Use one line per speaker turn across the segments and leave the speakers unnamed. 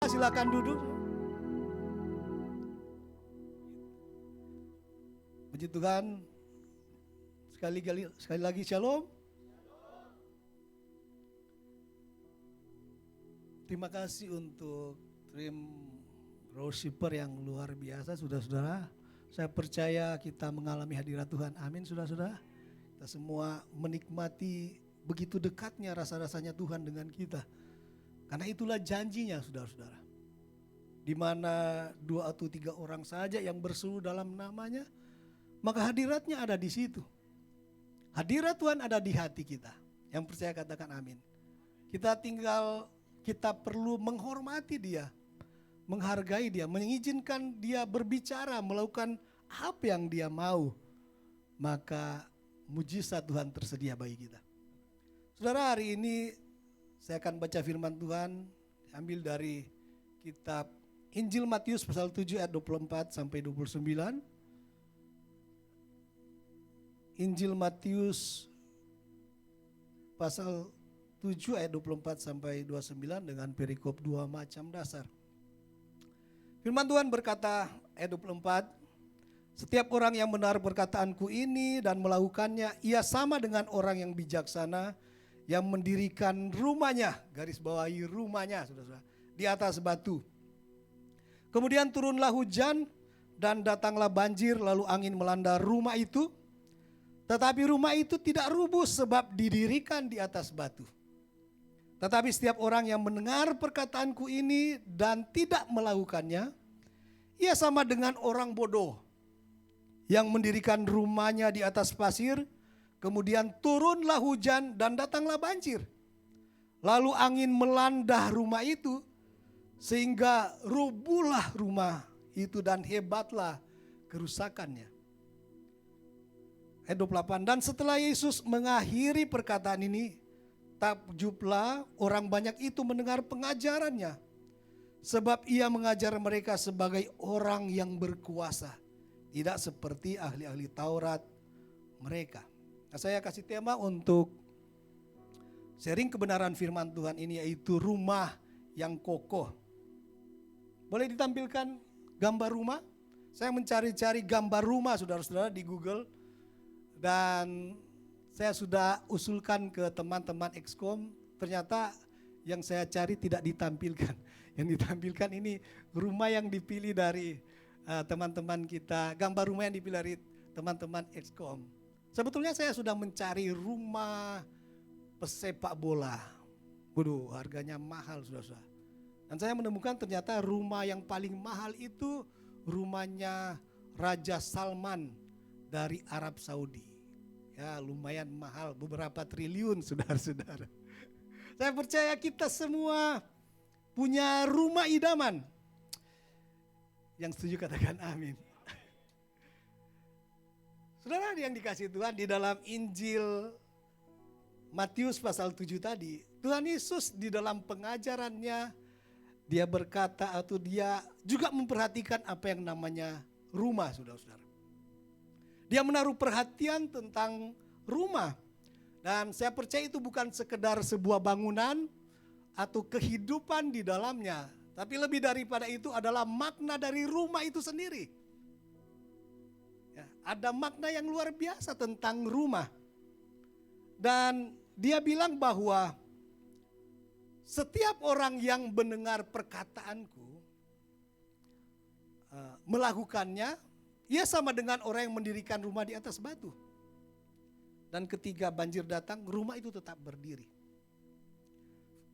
silakan duduk. Puji Tuhan. Sekali lagi shalom. Terima kasih untuk tim worshiper yang luar biasa, saudara-saudara. Saya percaya kita mengalami hadirat Tuhan. Amin, saudara-saudara. Kita semua menikmati begitu dekatnya rasa-rasanya Tuhan dengan kita. Karena itulah janjinya, saudara-saudara. Di mana 2 atau 3 orang saja yang berseru dalam namanya, maka hadiratnya ada di situ. Hadirat Tuhan ada di hati kita. Yang percaya katakan amin. Kita perlu menghormati Dia, menghargai Dia, mengizinkan Dia berbicara, melakukan apa yang Dia mau. Maka mujizat Tuhan tersedia bagi kita. Saudara, hari ini saya akan baca firman Tuhan, ambil dari kitab Injil Matius pasal 7 ayat 24 sampai 29. Injil Matius pasal 7 ayat 24 sampai 29 dengan perikop 2 macam dasar. Firman Tuhan berkata ayat 24, setiap orang yang mendengar perkataanku ini dan melakukannya, ia sama dengan orang yang bijaksana yang mendirikan rumahnya, garis bawahi rumahnya, saudara-saudara, di atas batu. Kemudian turunlah hujan dan datanglah banjir, lalu angin melanda rumah itu. Tetapi rumah itu tidak rubuh sebab didirikan di atas batu. Tetapi setiap orang yang mendengar perkataanku ini dan tidak melakukannya, ia sama dengan orang bodoh yang mendirikan rumahnya di atas pasir, kemudian turunlah hujan dan datanglah banjir. Lalu angin melanda rumah itu, sehingga rubuhlah rumah itu dan hebatlah kerusakannya. Ayat 28, dan setelah Yesus mengakhiri perkataan ini, takjublah orang banyak itu mendengar pengajarannya. Sebab ia mengajar mereka sebagai orang yang berkuasa, tidak seperti ahli-ahli Taurat mereka. Nah, saya kasih tema untuk sharing kebenaran firman Tuhan ini, yaitu rumah yang kokoh. Boleh ditampilkan gambar rumah? Saya mencari-cari gambar rumah, saudara-saudara, di Google. Dan saya sudah usulkan ke teman-teman Excom, ternyata yang saya cari tidak ditampilkan. Yang ditampilkan ini rumah yang dipilih dari teman-teman kita, gambar rumah yang dipilih dari teman-teman Excom. Sebetulnya saya sudah mencari rumah pesepak bola. Waduh, harganya mahal, saudara-saudara. Dan saya menemukan ternyata rumah yang paling mahal itu rumahnya Raja Salman dari Arab Saudi. Ya, lumayan mahal, beberapa triliun, saudara-saudara. Saya percaya kita semua punya rumah idaman. Yang setuju katakan amin. Saudara yang dikasihi Tuhan, di dalam Injil Matius pasal 7 tadi, Tuhan Yesus di dalam pengajarannya, dia berkata atau dia juga memperhatikan apa yang namanya rumah, saudara-saudara. Dia menaruh perhatian tentang rumah. Dan saya percaya itu bukan sekedar sebuah bangunan atau kehidupan di dalamnya. Tapi lebih daripada itu adalah makna dari rumah itu sendiri. Ya, ada makna yang luar biasa tentang rumah. Dan dia bilang bahwa setiap orang yang mendengar perkataanku, melakukannya, ia sama dengan orang yang mendirikan rumah di atas batu. Dan ketika banjir datang, rumah itu tetap berdiri.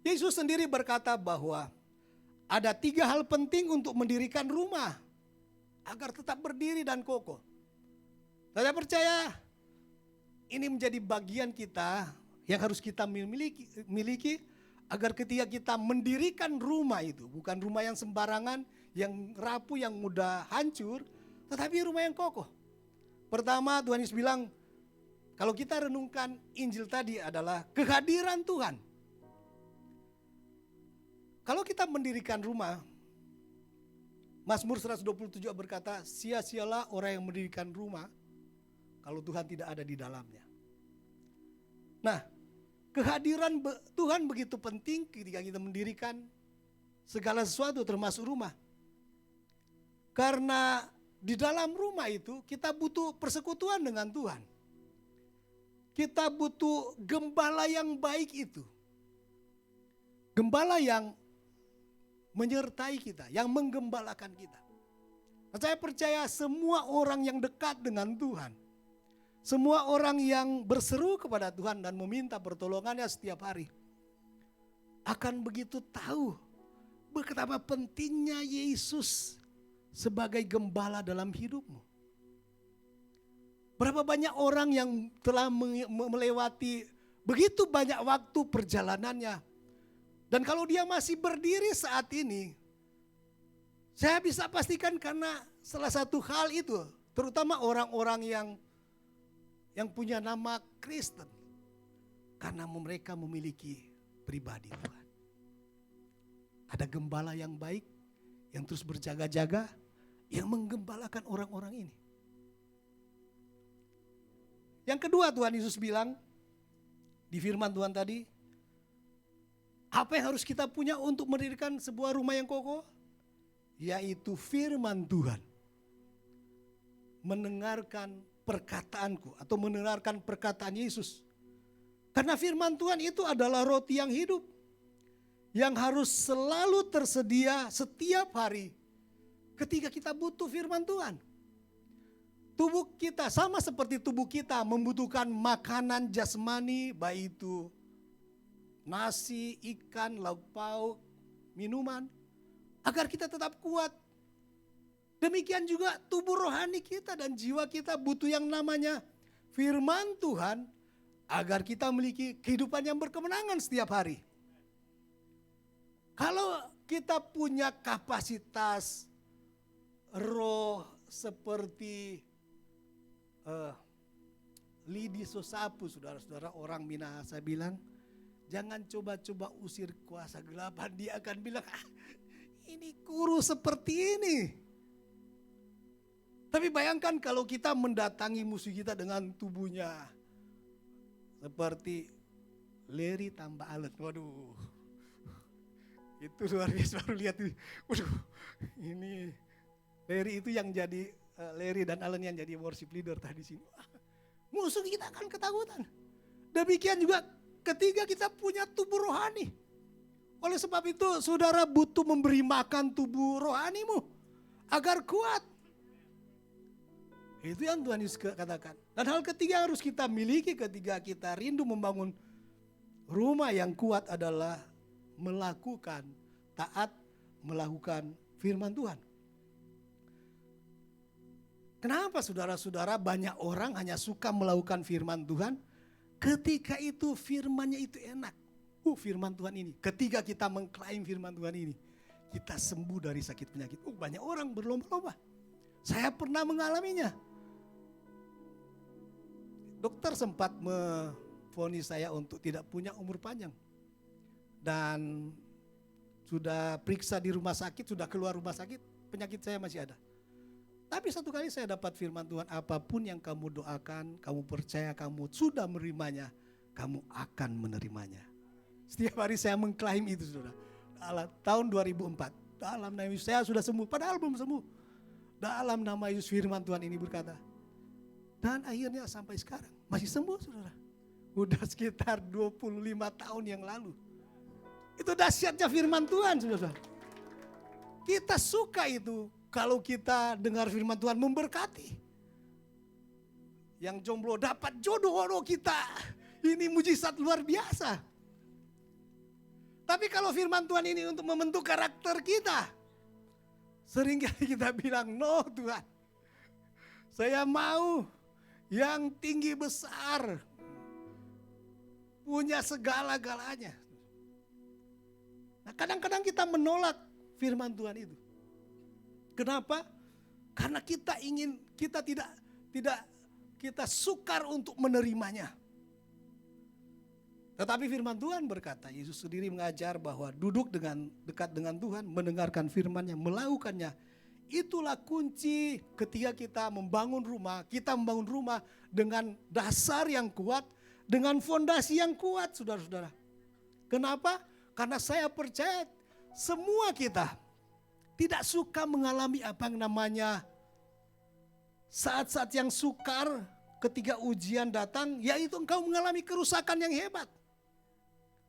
Yesus sendiri berkata bahwa ada 3 hal penting untuk mendirikan rumah agar tetap berdiri dan kokoh. Saya percaya ini menjadi bagian kita yang harus kita miliki agar ketika kita mendirikan rumah itu, bukan rumah yang sembarangan, yang rapuh, yang mudah hancur, tetapi rumah yang kokoh. Pertama, Tuhan Yesus bilang, kalau kita renungkan Injil tadi adalah kehadiran Tuhan. Kalau kita mendirikan rumah, Mazmur 127 berkata, sia-sialah orang yang mendirikan rumah kalau Tuhan tidak ada di dalamnya. Nah, kehadiran Tuhan begitu penting ketika kita mendirikan segala sesuatu termasuk rumah. Karena di dalam rumah itu kita butuh persekutuan dengan Tuhan. Kita butuh gembala yang baik itu. Gembala yang menyertai kita, yang menggembalakan kita. Saya percaya semua orang yang dekat dengan Tuhan, semua orang yang berseru kepada Tuhan dan meminta pertolongannya setiap hari, akan begitu tahu betapa pentingnya Yesus sebagai gembala dalam hidupmu. Berapa banyak orang yang telah melewati begitu banyak waktu perjalanannya. Dan kalau dia masih berdiri saat ini, saya bisa pastikan karena salah satu hal itu, terutama orang-orang yang punya nama Kristen, karena mereka memiliki pribadi Tuhan. Ada gembala yang baik, yang terus berjaga-jaga, yang menggembalakan orang-orang ini. Yang kedua Tuhan Yesus bilang di firman Tuhan tadi, apa yang harus kita punya untuk mendirikan sebuah rumah yang kokoh? Yaitu firman Tuhan. Mendengarkan perkataanku atau mendengarkan perkataan Yesus. Karena firman Tuhan itu adalah roti yang hidup. Yang harus selalu tersedia setiap hari ketika kita butuh firman Tuhan. Tubuh kita sama seperti tubuh kita membutuhkan makanan jasmani, baik itu nasi, ikan, lauk pauk, minuman, agar kita tetap kuat. Demikian juga tubuh rohani kita dan jiwa kita butuh yang namanya firman Tuhan, agar kita memiliki kehidupan yang berkemenangan setiap hari. Kalau kita punya kapasitas roh seperti lidi sosapu, saudara-saudara, orang Minahasa bilang, jangan coba-coba usir kuasa kegelapan. Dia akan bilang, ini kurus seperti ini. Tapi bayangkan kalau kita mendatangi musuh kita dengan tubuhnya seperti Leri tambah alet. Waduh, itu luar biasa. Baru lihat, waduh, ini Leri itu yang jadi Leri dan Allen yang jadi worship leader tadi sini. Musuh kita akan ketakutan. Demikian juga ketika kita punya tubuh rohani. Oleh sebab itu saudara butuh memberi makan tubuh rohanimu agar kuat. Itu yang Tuhan Yesus katakan. Dan hal ketiga yang harus kita miliki ketika kita rindu membangun rumah yang kuat adalah melakukan taat, melakukan firman Tuhan. Kenapa saudara-saudara banyak orang hanya suka melakukan firman Tuhan? Ketika itu firmannya itu enak. Firman Tuhan ini. Ketika kita mengklaim firman Tuhan ini, kita sembuh dari sakit penyakit. Banyak orang berlomba-lomba. Saya pernah mengalaminya. Dokter sempat memvonis saya untuk tidak punya umur panjang. Dan sudah periksa di rumah sakit, sudah keluar rumah sakit, penyakit saya masih ada. Tapi satu kali saya dapat firman Tuhan, apapun yang kamu doakan, kamu percaya kamu sudah menerimanya, kamu akan menerimanya. Setiap hari saya mengklaim itu, saudara. Tahun 2004, dalam nama Yesus saya sudah sembuh, padahal belum sembuh. Dalam nama Yesus firman Tuhan ini berkata. Dan akhirnya sampai sekarang masih sembuh, saudara. Udah sekitar 25 tahun yang lalu. Itu dahsyatnya firman Tuhan, saudara. Kita suka itu. Kalau kita dengar firman Tuhan memberkati. Yang jomblo dapat jodoh, kita. Ini mujizat luar biasa. Tapi kalau firman Tuhan ini untuk membentuk karakter kita. Seringkali kita bilang, no Tuhan. Saya mau yang tinggi besar. Punya segala-galanya. Nah, kadang-kadang kita menolak firman Tuhan itu. Kenapa? Karena kita kita sukar untuk menerimanya. Tetapi firman Tuhan berkata, Yesus sendiri mengajar bahwa duduk dekat dengan Tuhan, mendengarkan firman-Nya, melakukannya. Itulah kunci ketika kita membangun rumah. Kita membangun rumah dengan dasar yang kuat, dengan fondasi yang kuat, saudara-saudara. Kenapa? Karena saya percaya semua kita tidak suka mengalami apa yang namanya saat-saat yang sukar ketika ujian datang, yaitu engkau mengalami kerusakan yang hebat.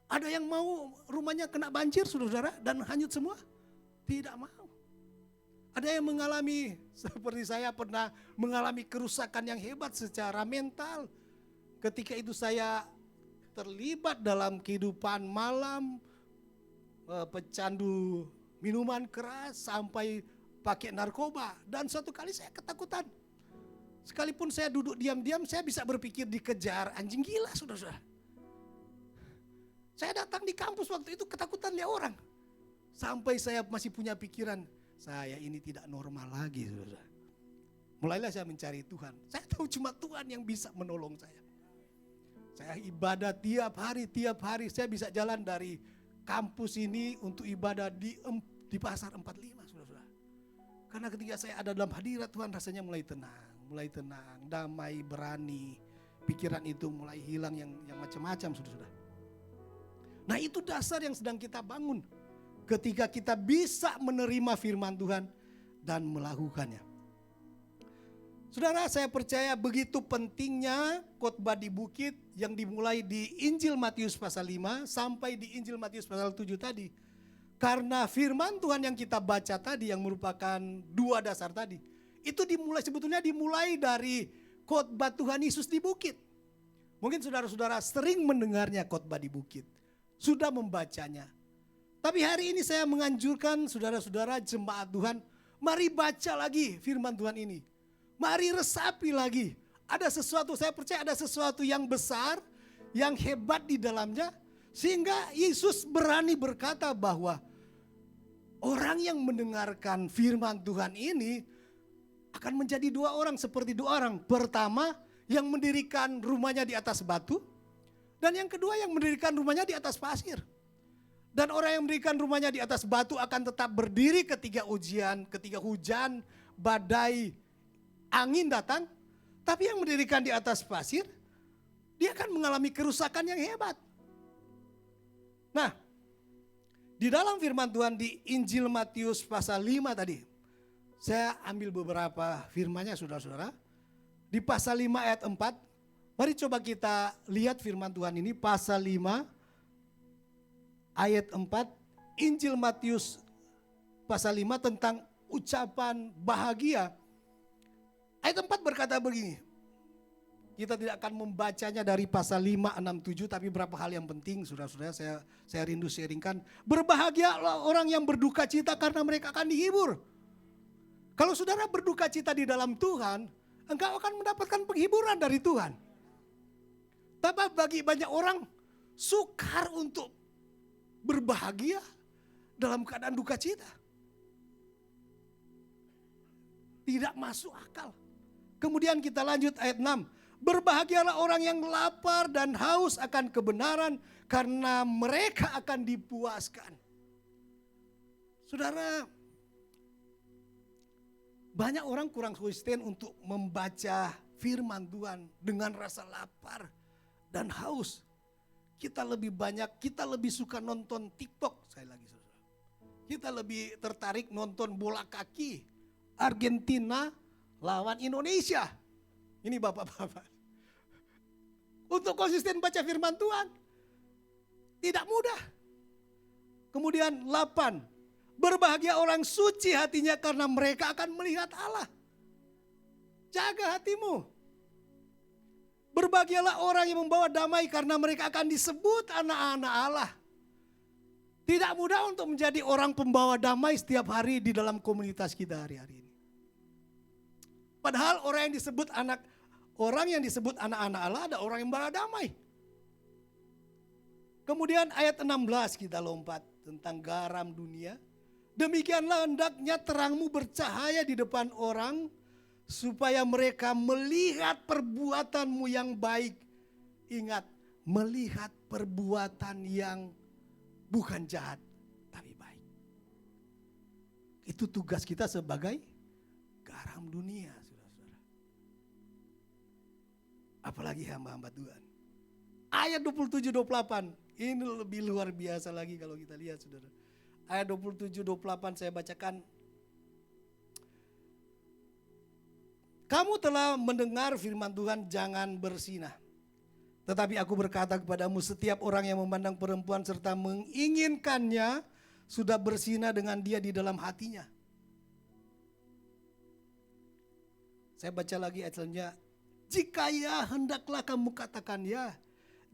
Ada yang mau rumahnya kena banjir saudara dan hanyut semua? Tidak mau. Ada yang mengalami, seperti saya pernah mengalami kerusakan yang hebat secara mental. Ketika itu saya terlibat dalam kehidupan malam, pecandu minuman keras sampai pakai narkoba. Dan suatu kali saya ketakutan. Sekalipun saya duduk diam-diam, saya bisa berpikir dikejar anjing gila saudara. Saya datang di kampus waktu itu ketakutan lihat orang. Sampai saya masih punya pikiran, saya ini tidak normal lagi saudara. Mulailah saya mencari Tuhan. Saya tahu cuma Tuhan yang bisa menolong saya. Saya ibadah tiap hari saya bisa jalan dari kampus ini untuk ibadah di pasar 45 saudara. Karena ketika saya ada dalam hadirat Tuhan rasanya mulai tenang, damai, berani. Pikiran itu mulai hilang yang macam-macam saudara. Nah itu dasar yang sedang kita bangun ketika kita bisa menerima firman Tuhan dan melakukannya. Saudara, saya percaya begitu pentingnya khotbah di bukit yang dimulai di Injil Matius pasal 5 sampai di Injil Matius pasal 7 tadi. Karena firman Tuhan yang kita baca tadi yang merupakan dua dasar tadi, itu sebetulnya dimulai dari khotbah Tuhan Yesus di bukit. Mungkin saudara-saudara sering mendengarnya khotbah di bukit, sudah membacanya. Tapi hari ini saya menganjurkan saudara-saudara jemaat Tuhan, mari baca lagi firman Tuhan ini. Mari resapi lagi. Ada sesuatu, saya percaya ada sesuatu yang besar, yang hebat di dalamnya. Sehingga Yesus berani berkata bahwa orang yang mendengarkan firman Tuhan ini akan menjadi dua orang, seperti dua orang. Pertama, yang mendirikan rumahnya di atas batu. Dan yang kedua yang mendirikan rumahnya di atas pasir. Dan orang yang mendirikan rumahnya di atas batu akan tetap berdiri ketika ujian, ketika hujan, badai, angin datang. Tapi yang mendirikan di atas pasir, dia akan mengalami kerusakan yang hebat. Nah, di dalam firman Tuhan di Injil Matius pasal 5 tadi, saya ambil beberapa firmannya saudara-saudara. Di pasal 5 ayat 4, mari coba kita lihat firman Tuhan ini pasal 5 ayat 4, Injil Matius pasal 5 tentang ucapan bahagia. Ayat 4 berkata begini, kita tidak akan membacanya dari pasal 5, 6, 7, tapi beberapa hal yang penting saudara-saudara saya rindu sharingkan. Berbahagialah orang yang berduka cita karena mereka akan dihibur. Kalau saudara berduka cita di dalam Tuhan, engkau akan mendapatkan penghiburan dari Tuhan. Tapi bagi banyak orang sukar untuk berbahagia dalam keadaan duka cita. Tidak masuk akal. Kemudian kita lanjut ayat 6. Berbahagialah orang yang lapar dan haus akan kebenaran karena mereka akan dipuaskan. Saudara, banyak orang kurang konsisten untuk membaca firman Tuhan dengan rasa lapar dan haus. Kita lebih suka nonton TikTok, saya lagi saudara. Kita lebih tertarik nonton bola kaki Argentina lawan Indonesia. Ini bapak-bapak. Untuk konsisten baca firman Tuhan tidak mudah. Kemudian 8. Berbahagia orang suci hatinya karena mereka akan melihat Allah. Jaga hatimu. Berbahagialah orang yang membawa damai karena mereka akan disebut anak-anak Allah. Tidak mudah untuk menjadi orang pembawa damai setiap hari di dalam komunitas kita hari-hari ini. Padahal orang yang disebut anak-anak Allah ada orang yang membawa damai. Kemudian ayat 16 kita lompat tentang garam dunia. Demikianlah hendaknya terangmu bercahaya di depan orang, supaya mereka melihat perbuatanmu yang baik. Ingat, melihat perbuatan yang bukan jahat, tapi baik. Itu tugas kita sebagai garam dunia, saudara-saudara. Apalagi hamba-hamba Tuhan. Ayat 27-28, ini lebih luar biasa lagi kalau kita lihat, saudara. ayat 27-28 saya bacakan. Kamu telah mendengar firman Tuhan, jangan berzinah. Tetapi aku berkata kepadamu, setiap orang yang memandang perempuan serta menginginkannya sudah berzina dengan dia di dalam hatinya. Saya baca lagi ayat selanjutnya. Jika ya, hendaklah kamu katakan ya.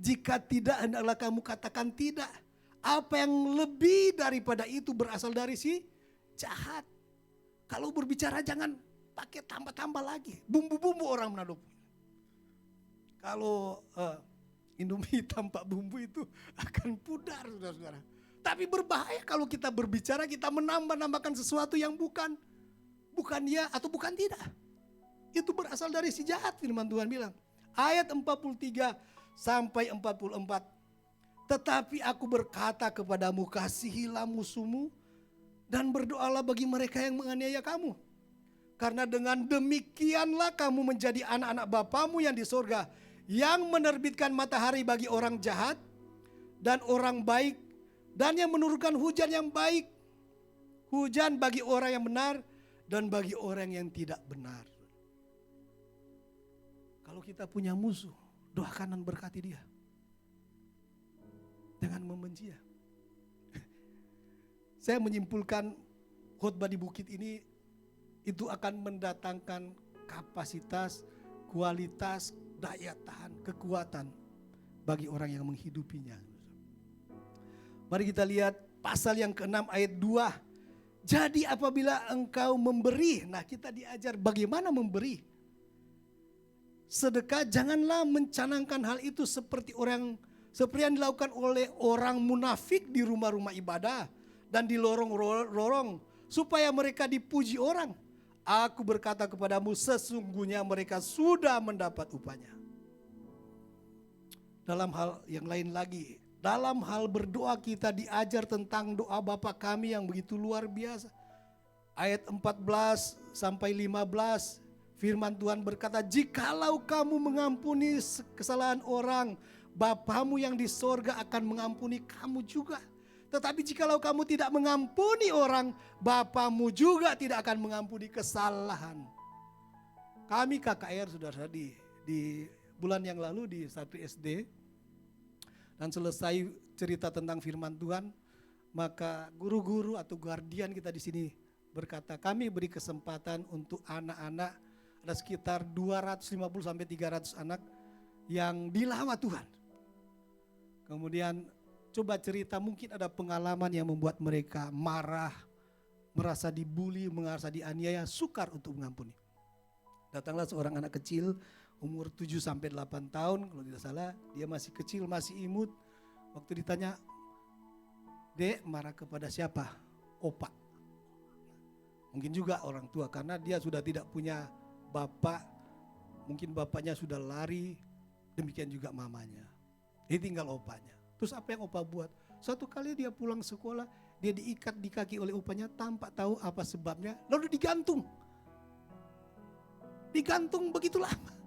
Jika tidak, hendaklah kamu katakan tidak. Apa yang lebih daripada itu berasal dari si jahat. Kalau berbicara jangan pakai tambah-tambah lagi. Bumbu-bumbu orang Manado. Kalau Indomie tanpa bumbu itu akan pudar, saudara-saudara. Tapi berbahaya kalau kita berbicara, kita menambah-nambahkan sesuatu yang bukan ya atau bukan tidak. Itu berasal dari si jahat, firman Tuhan bilang. Ayat 43 sampai 44. Tetapi aku berkata kepadamu, kasihilah musuhmu dan berdoalah bagi mereka yang menganiaya kamu. Karena dengan demikianlah kamu menjadi anak-anak Bapamu yang di sorga, yang menerbitkan matahari bagi orang jahat dan orang baik, dan yang menurunkan hujan yang baik, hujan bagi orang yang benar dan bagi orang yang tidak benar. Kalau kita punya musuh, doakan dan berkati dia. Jangan membenci dia. Saya menyimpulkan khotbah di bukit ini itu akan mendatangkan kapasitas, kualitas, daya tahan, kekuatan bagi orang yang menghidupinya. Mari kita lihat pasal yang ke-6 ayat 2. Jadi apabila engkau memberi, nah kita diajar bagaimana memberi. Sedekah, janganlah mencanangkan hal itu seperti yang dilakukan oleh orang munafik di rumah-rumah ibadah dan di lorong-lorong supaya mereka dipuji orang. Aku berkata kepadamu, sesungguhnya mereka sudah mendapat upahnya. Dalam hal yang lain lagi, dalam hal berdoa kita diajar tentang doa Bapa kami yang begitu luar biasa. Ayat 14 sampai 15, firman Tuhan berkata, jikalau kamu mengampuni kesalahan orang, Bapamu yang di sorga akan mengampuni kamu juga. Tetapi jikalau kamu tidak mengampuni orang, Bapamu juga tidak akan mengampuni kesalahan. Kami KKR saudara di bulan yang lalu di 1 SD. Dan selesai cerita tentang firman Tuhan, maka guru-guru atau guardian kita di sini berkata, kami beri kesempatan untuk anak-anak, ada sekitar 250 sampai 300 anak yang dilamar Tuhan. Kemudian coba cerita, mungkin ada pengalaman yang membuat mereka marah, merasa dibully, merasa dianiaya, sukar untuk mengampuni. Datanglah seorang anak kecil umur 7 sampai 8 tahun, kalau tidak salah, dia masih kecil, masih imut. Waktu ditanya, "Dek, marah kepada siapa?" "Opa." Mungkin juga orang tua karena dia sudah tidak punya bapak, mungkin bapaknya sudah lari, demikian juga mamanya. Dia tinggal opanya. Terus apa yang opa buat? Suatu kali dia pulang sekolah, dia diikat di kaki oleh opanya tanpa tahu apa sebabnya, lalu digantung. Digantung begitu lama.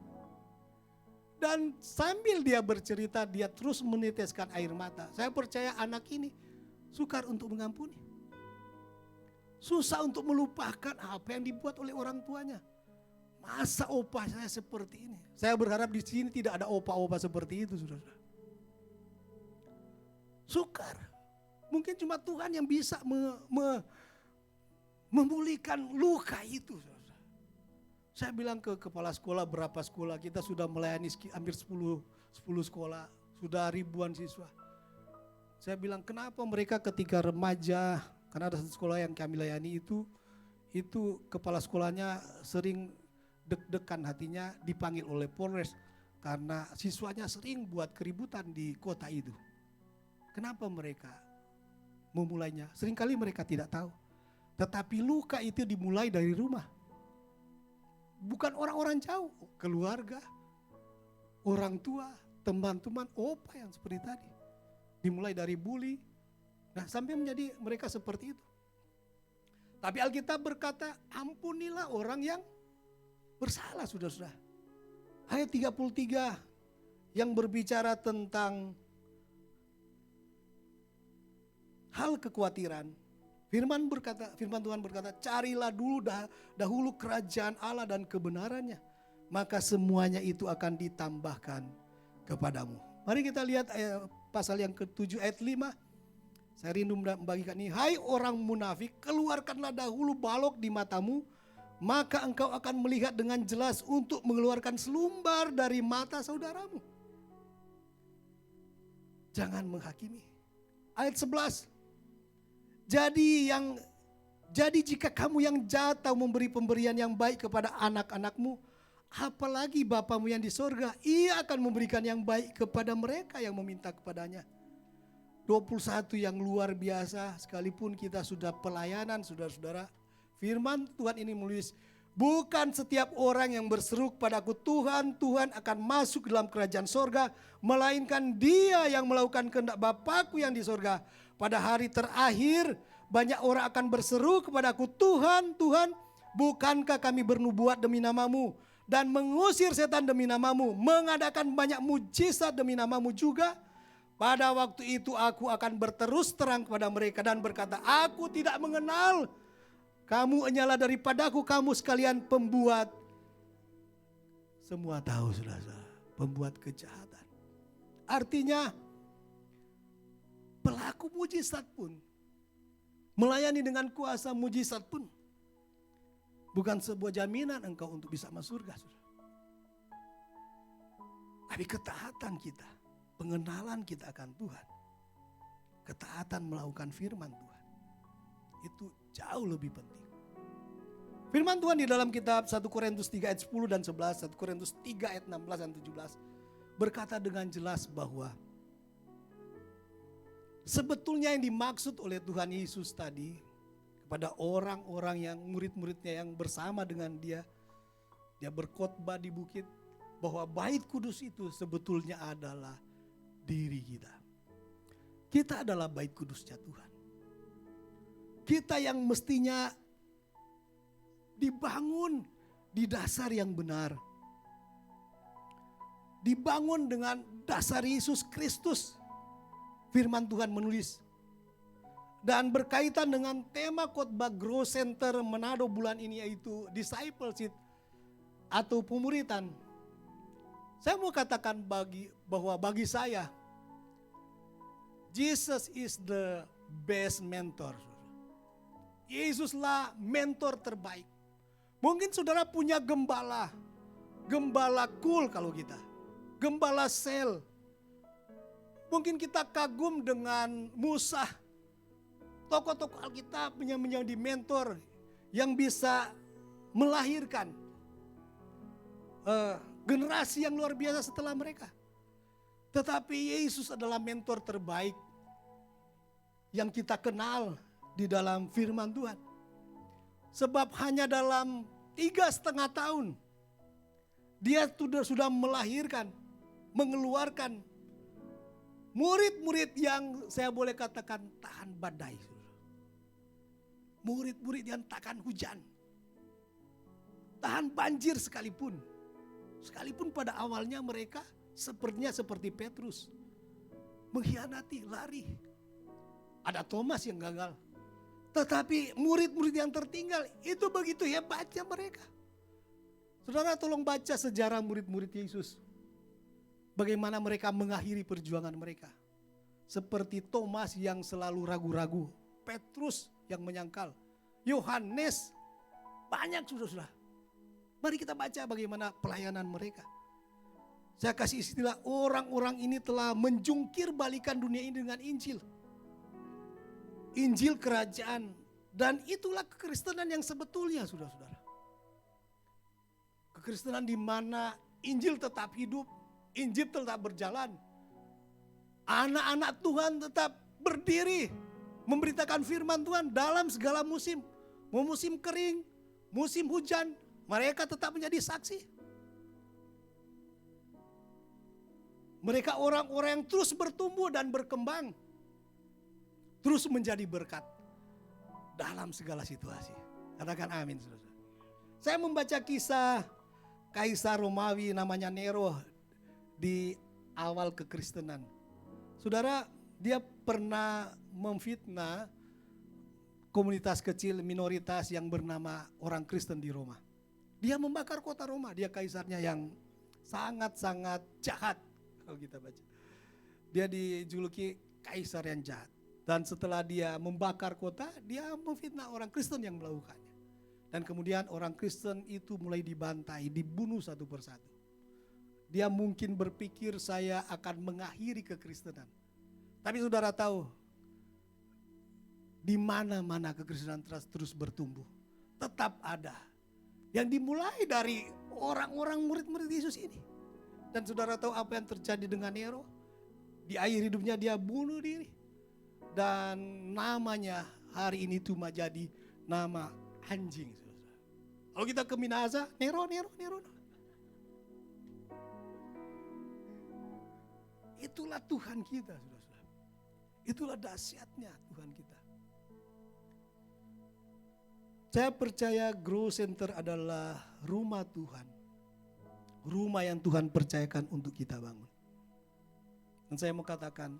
Dan sambil dia bercerita, dia terus meneteskan air mata. Saya percaya anak ini sukar untuk mengampuni. Susah untuk melupakan apa yang dibuat oleh orang tuanya. Masa opa saya seperti ini? Saya berharap di sini tidak ada opa-opa seperti itu, saudara. Sukar. Mungkin cuma Tuhan yang bisa memulihkan luka itu. Saya bilang ke kepala sekolah, berapa sekolah, kita sudah melayani hampir 10 sekolah, sudah ribuan siswa. Saya bilang, kenapa mereka ketika remaja, karena ada satu sekolah yang kami layani itu kepala sekolahnya sering deg-degan hatinya dipanggil oleh Polres karena siswanya sering buat keributan di kota itu. Kenapa mereka memulainya? Seringkali mereka tidak tahu. Tetapi luka itu dimulai dari rumah. Bukan orang-orang jauh, keluarga, orang tua, teman-teman, opa yang seperti tadi. Dimulai dari bully, nah sampai menjadi mereka seperti itu. Tapi Alkitab berkata, ampunilah orang yang bersalah, sudah-sudah. Ayat 33 yang berbicara tentang hal kekhawatiran. Firman Tuhan berkata, carilah dulu dahulu kerajaan Allah dan kebenarannya, maka semuanya itu akan ditambahkan kepadamu. Mari kita lihat pasal yang ke-7 ayat 5. Saya rindu membagikan ini. Hai orang munafik, keluarkanlah dahulu balok di matamu, maka engkau akan melihat dengan jelas untuk mengeluarkan selumbar dari mata saudaramu. Jangan menghakimi. Ayat 11. Jadi jika kamu yang jahat tahu memberi pemberian yang baik kepada anak-anakmu, apalagi Bapamu yang di sorga, ia akan memberikan yang baik kepada mereka yang meminta kepadanya. 21 yang luar biasa, sekalipun kita sudah pelayanan saudara-saudara, firman Tuhan ini menulis, bukan setiap orang yang berseru kepadaku Tuhan, Tuhan akan masuk dalam kerajaan sorga, melainkan dia yang melakukan kehendak Bapakku yang di sorga. Pada hari terakhir banyak orang akan berseru kepadaku, Tuhan, Tuhan, bukankah kami bernubuat demi namamu dan mengusir setan demi namamu, mengadakan banyak mujizat demi namamu juga? Pada waktu itu aku akan berterus terang kepada mereka dan berkata, aku tidak mengenal kamu, hanyalah daripadaku kamu sekalian pembuat. Semua tahu saudara, pembuat kejahatan. Artinya pelaku mujizat pun, melayani dengan kuasa mujizat pun bukan sebuah jaminan engkau untuk bisa masuk surga. Tapi ketaatan kita, pengenalan kita akan Tuhan, ketaatan melakukan firman Tuhan, itu jauh lebih penting. Firman Tuhan di dalam kitab 1 Korintus 3 ayat 10 dan 11, 1 Korintus 3 ayat 16 dan 17 berkata dengan jelas bahwa sebetulnya yang dimaksud oleh Tuhan Yesus tadi kepada orang-orang yang murid-muridnya yang bersama dengan dia berkhotbah di bukit, bahwa bait kudus itu sebetulnya adalah diri kita. Kita adalah bait kudusnya Tuhan. Kita yang mestinya dibangun di dasar yang benar. Dibangun dengan dasar Yesus Kristus. Firman Tuhan menulis. Dan berkaitan dengan tema khotbah Grow Center Manado bulan ini, yaitu discipleship atau pemuritan. Saya mau katakan bahwa bagi saya, Jesus is the best mentor. Yesuslah mentor terbaik. Mungkin saudara punya gembala cool kalau kita, gembala sel. Mungkin kita kagum dengan Musa, tokoh-tokoh Alkitab yang menjadi mentor yang bisa melahirkan generasi yang luar biasa setelah mereka. Tetapi Yesus adalah mentor terbaik yang kita kenal di dalam firman Tuhan. Sebab hanya dalam 3,5 tahun dia sudah melahirkan, mengeluarkan murid-murid yang saya boleh katakan tahan badai. Murid-murid yang tahan hujan, tahan banjir sekalipun. Sekalipun pada awalnya mereka sepertinya seperti Petrus, mengkhianati, lari. Ada Thomas yang gagal. Tetapi murid-murid yang tertinggal itu begitu hebatnya mereka. Saudara tolong baca sejarah murid-murid Yesus. Bagaimana mereka mengakhiri perjuangan mereka. Seperti Thomas yang selalu ragu-ragu. Petrus yang menyangkal. Yohanes, banyak sudah. Mari kita baca bagaimana pelayanan mereka. Saya kasih istilah, orang-orang ini telah menjungkir balikan dunia ini dengan Injil. Injil kerajaan. Dan itulah kekristenan yang sebetulnya, saudara-saudara. Kekristenan di mana Injil tetap hidup, Injil tetap berjalan. Anak-anak Tuhan tetap berdiri, memberitakan firman Tuhan dalam segala musim. Mau musim kering, musim hujan, mereka tetap menjadi saksi. Mereka orang-orang yang terus bertumbuh dan berkembang. Terus menjadi berkat dalam segala situasi. Katakan amin, saudara. Saya membaca kisah Kaisar Romawi namanya Nero di awal kekristenan. Saudara, dia pernah memfitnah komunitas kecil minoritas yang bernama orang Kristen di Roma. Dia membakar kota Roma, dia kaisarnya yang sangat-sangat jahat kalau kita baca. Dia dijuluki kaisar yang jahat. Dan setelah dia membakar kota, dia memfitnah orang Kristen yang melakukannya. Dan kemudian orang Kristen itu mulai dibantai, dibunuh satu persatu. Dia mungkin berpikir saya akan mengakhiri kekristenan. Tapi saudara tahu, di mana-mana kekristenan terus bertumbuh. Tetap ada. Yang dimulai dari orang-orang murid-murid Yesus ini. Dan saudara tahu apa yang terjadi dengan Nero? Di akhir hidupnya dia bunuh diri. Dan namanya hari ini cuma jadi nama anjing. Kalau kita ke Minahasa, Nero. Itulah Tuhan kita, saudara-saudara. Itulah dahsyatnya Tuhan kita. Saya percaya Grow Center adalah rumah Tuhan. Rumah yang Tuhan percayakan untuk kita bangun. Dan saya mau katakan,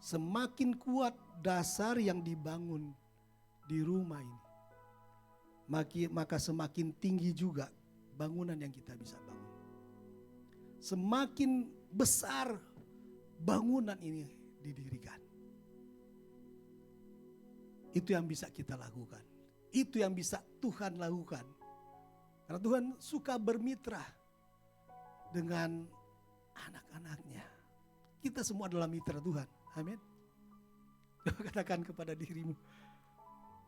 semakin kuat dasar yang dibangun di rumah ini, maka semakin tinggi juga bangunan yang kita bisa bangun. Semakin besar bangunan ini didirikan. Itu yang bisa kita lakukan. Itu yang bisa Tuhan lakukan. Karena Tuhan suka bermitra dengan anak-anaknya. Kita semua adalah mitra Tuhan. Amin. Coba katakan kepada dirimu,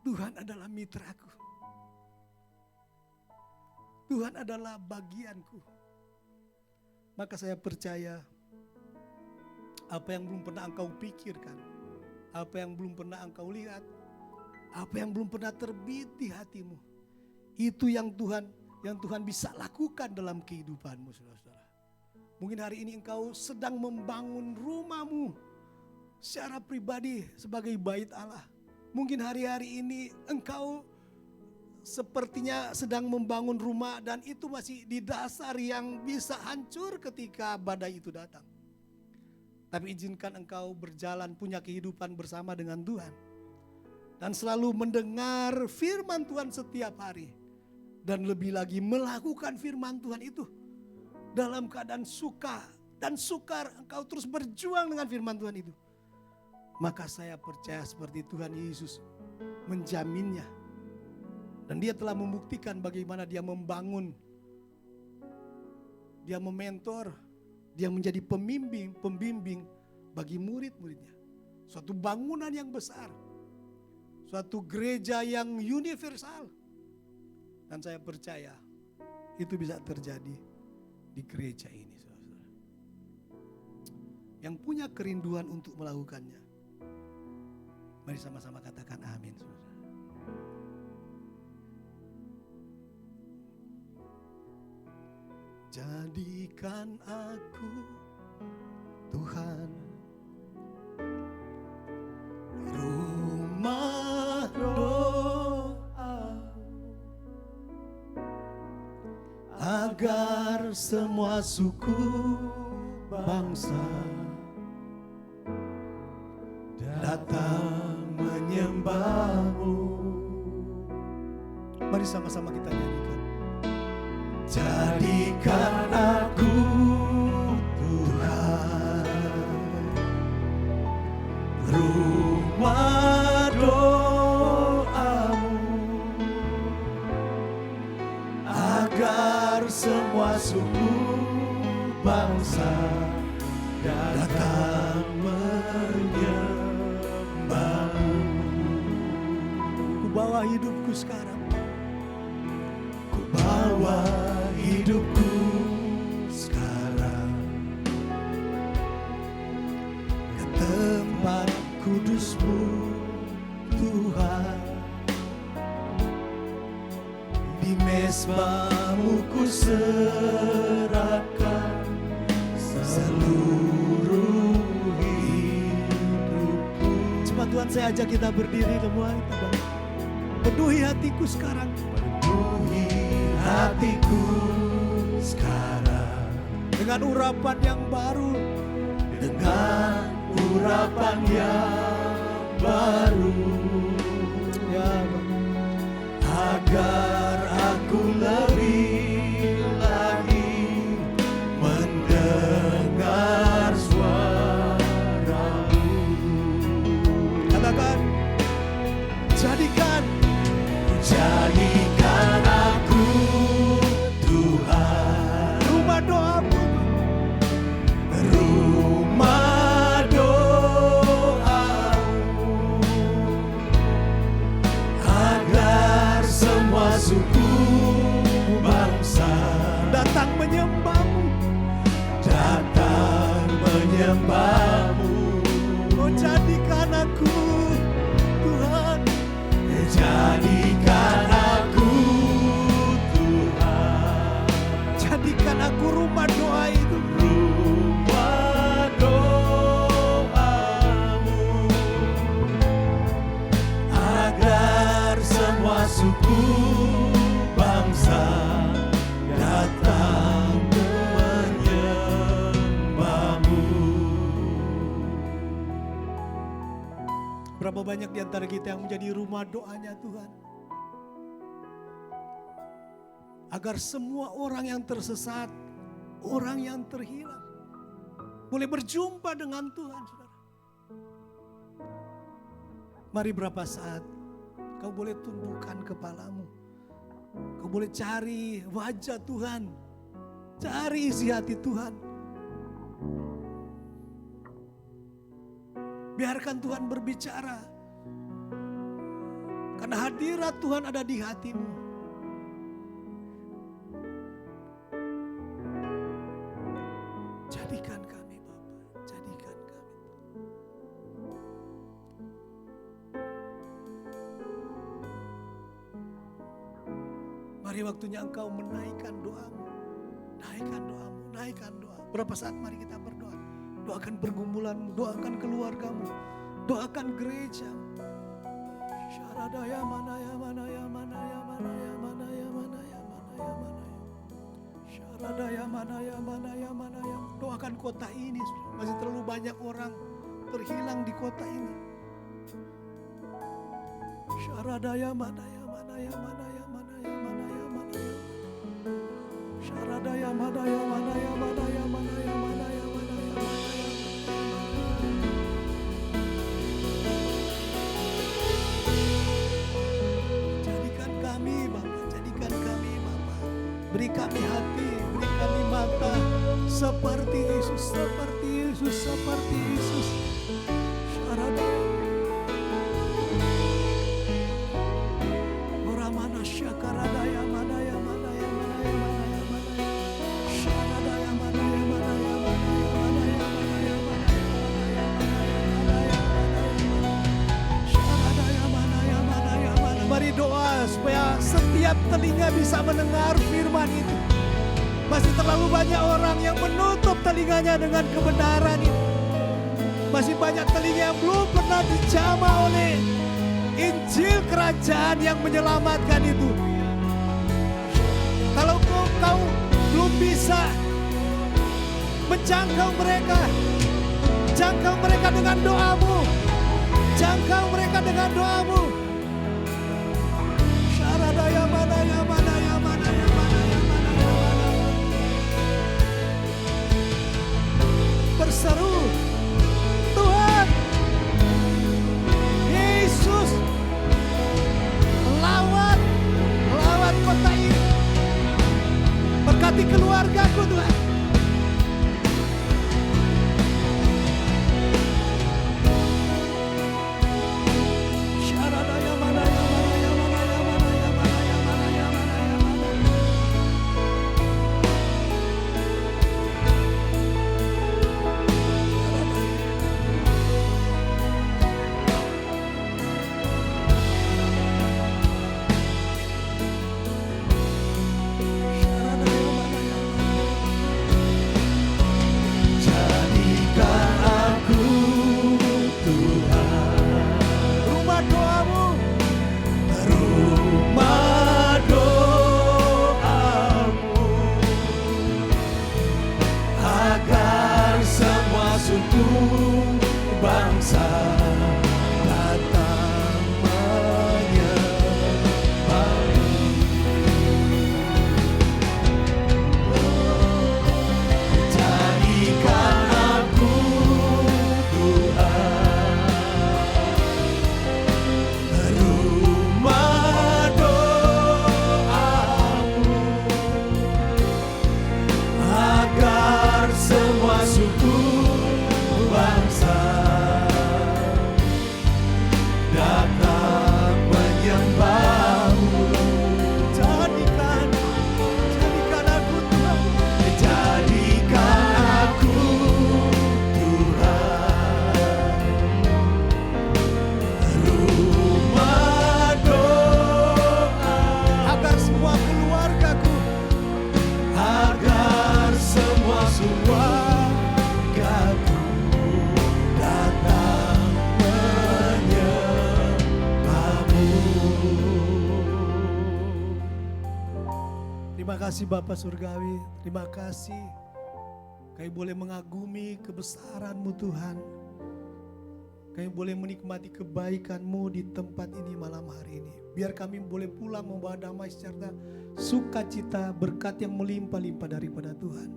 Tuhan adalah mitraku. Tuhan adalah bagianku. Maka saya percaya apa yang belum pernah engkau pikirkan, apa yang belum pernah engkau lihat, apa yang belum pernah terbit di hatimu, itu yang Tuhan bisa lakukan dalam kehidupanmu, saudara-saudara. Mungkin hari ini engkau sedang membangun rumahmu secara pribadi sebagai bait Allah. Mungkin hari-hari ini engkau sepertinya sedang membangun rumah dan itu masih di dasar yang bisa hancur ketika badai itu datang. Tapi izinkan engkau berjalan punya kehidupan bersama dengan Tuhan. Dan selalu mendengar firman Tuhan setiap hari. Dan lebih lagi melakukan firman Tuhan itu. Dalam keadaan suka dan sukar engkau terus berjuang dengan firman Tuhan itu. Maka saya percaya seperti Tuhan Yesus menjaminnya. Dan dia telah membuktikan bagaimana dia membangun. Dia mementor. Dia menjadi pembimbing bagi murid-muridnya. Suatu bangunan yang besar. Suatu gereja yang universal. Dan saya percaya itu bisa terjadi di gereja ini, saudara-saudara. Yang punya kerinduan untuk melakukannya, mari sama-sama katakan amin, saudara. Jadikan aku, Tuhan, rumah doa, agar semua suku bangsa datang menyembah-Mu. Mari sama-sama kita nyanyikan. Jadikan aku, Tuhan, rumah doa-Mu, agar semua suku bangsa datang menyembah-Mu. Ku bawa hidupku sekarang, ku bawa hidupku sekarang ke tempat kudus-Mu, Tuhan. Di mezbah-Mu ku serahkan seluruh hidupku. Coba Tuhan, saya ajak kita berdiri semua. Penuhi hatiku sekarang. Penuhi hatiku sekarang dengan urapan yang baru, dengan urapan yang baru. Ya agar aku lebih lagi mendengar suara-Mu. Katakan, jadikan aku Tuhan, rumah doa-Mu, rumah doa-Mu, agar semua suku bangsa datang menyembah-Mu, Oh, jadikan aku Tuhan, jadikan aku Tuhan, jadikan aku rumah doa itu, rumah doa-Mu, agar semua suku bangsa datang menyembah-Mu. Berapa banyak di antara kita yang menjadi rumah doanya Tuhan, agar semua orang yang tersesat, orang yang terhilang, boleh berjumpa dengan Tuhan, saudara. Mari berapa saat kau boleh tundukkan kepalamu, kau boleh cari wajah Tuhan, cari isi hati Tuhan. Biarkan Tuhan berbicara, karena hadirat Tuhan ada di hatimu. Jadikan kami Bapa, jadikan kami. Mari waktunya engkau menaikkan doamu, naikkan doamu, naikkan doa. Berapa saat mari kita berdoa. Doakan pergumulanmu, doakan keluargamu, doakan gereja. Syaradaya mana ya mana ya mana ya mana ya mana ya mana ya mana ya mana ya. Syaradaya mana ya mana ya mana ya. Doakan kota ini, masih terlalu banyak orang terhilang di kota ini. Syaradaya mana ya mana ya mana ya mana ya mana ya mana ya. Syaradaya mana ya mana ya mana ya mana ya mana ya. Beri kami hati, beri kami mata, seperti Yesus, seperti Yesus, seperti Yesus. Ora mana syakarada ya mana ya mana ya mana ya mana ya mana ya. Syarada ya mana ya mana ya mana ya mana ya mana ya mana ya mana ya mana ya mana ya. Syarada ya mana ya mana ya mana. Mari doa supaya setiap telinga bisa mendengar firman itu. Masih terlalu banyak orang yang menutup telinganya dengan kebenaran itu. Masih banyak telinga yang belum pernah dijamah oleh Injil kerajaan yang menyelamatkan itu. Kalau kau belum bisa menjangkau mereka, jangkau mereka dengan doamu, jangkau mereka dengan doamu. Syaradaya mana ya mana ya mana ya mana ya mana ya mana. Berseru, Tuhan Yesus, lawat kota ini, berkati keluargaku Tuhan. Syaradaya Terima kasih Bapa Surgawi, terima kasih kami boleh mengagumi kebesaran-Mu Tuhan. Kami boleh menikmati kebaikan-Mu di tempat ini malam hari ini. Biar kami boleh pulang membawa damai serta sukacita, berkat yang melimpah-limpah daripada Tuhan.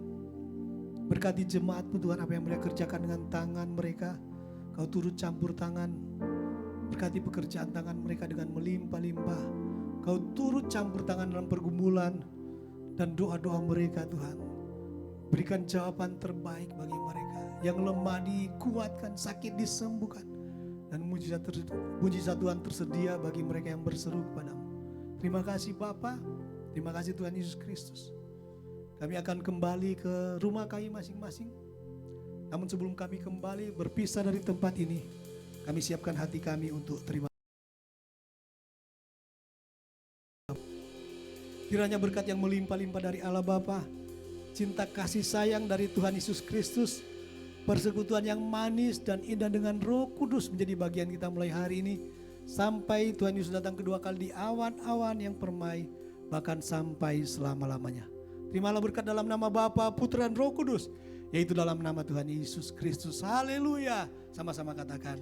Berkati jemaat-Mu Tuhan, apa yang mereka kerjakan dengan tangan mereka, Kau turut campur tangan. Berkati pekerjaan tangan mereka dengan melimpah-limpah. Kau turut campur tangan dalam pergumulan dan doa-doa mereka Tuhan. Berikan jawaban terbaik bagi mereka. Yang lemah dikuatkan, sakit disembuhkan. Dan mujizat Tuhan tersedia bagi mereka yang berseru kepadamu. Terima kasih Bapa, terima kasih Tuhan Yesus Kristus. Kami akan kembali ke rumah kami masing-masing. Namun sebelum kami kembali berpisah dari tempat ini, kami siapkan hati kami untuk terima. Kiranya berkat yang melimpah-limpah dari Allah Bapa, cinta kasih sayang dari Tuhan Yesus Kristus, persekutuan yang manis dan indah dengan Roh Kudus menjadi bagian kita mulai hari ini sampai Tuhan Yesus datang kedua kali di awan-awan yang permai, bahkan sampai selama-lamanya. Terimalah berkat dalam nama Bapa, Putra dan Roh Kudus, yaitu dalam nama Tuhan Yesus Kristus. Haleluya. Sama-sama katakan